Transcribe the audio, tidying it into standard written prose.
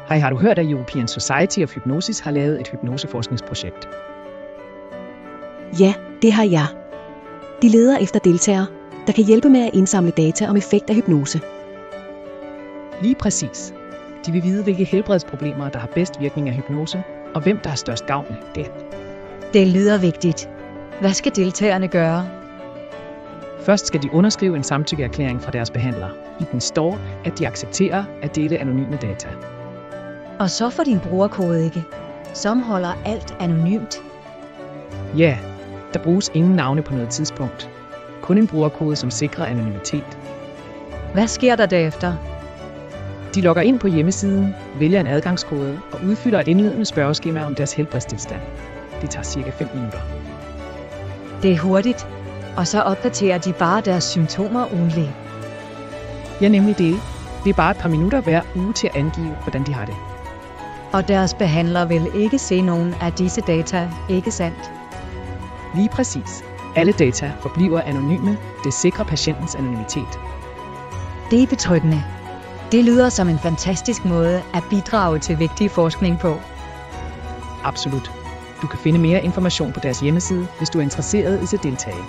Hej, har du hørt, at European Society of Hypnosis har lavet et hypnoseforskningsprojekt? Ja, det har jeg. De leder efter deltagere, der kan hjælpe med at indsamle data om effekt af hypnose. Lige præcis. De vil vide, hvilke helbredsproblemer, der har bedst virkning af hypnose, og hvem der har størst gavn af det. Det lyder vigtigt. Hvad skal deltagerne gøre? Først skal de underskrive en samtykkeerklæring fra deres behandler. I den står, at de accepterer at dele anonyme data. Og så får din brugerkode ikke, som holder alt anonymt. Ja, der bruges ingen navne på noget tidspunkt. Kun en brugerkode, som sikrer anonymitet. Hvad sker der derefter? De logger ind på hjemmesiden, vælger en adgangskode og udfylder et indledende spørgeskema om deres helbredstilstand. Det tager cirka 5 minutter. Det er hurtigt, og så opdaterer de bare deres symptomer ugentligt. Ja, nemlig det. Det er bare et par minutter hver uge til at angive, hvordan de har det. Og deres behandler vil ikke se nogen af disse data, ikke sandt? Lige præcis. Alle data forbliver anonyme. Det sikrer patientens anonymitet. Det er betryggende. Det lyder som en fantastisk måde at bidrage til vigtig forskning på. Absolut. Du kan finde mere information på deres hjemmeside, hvis du er interesseret i at deltage.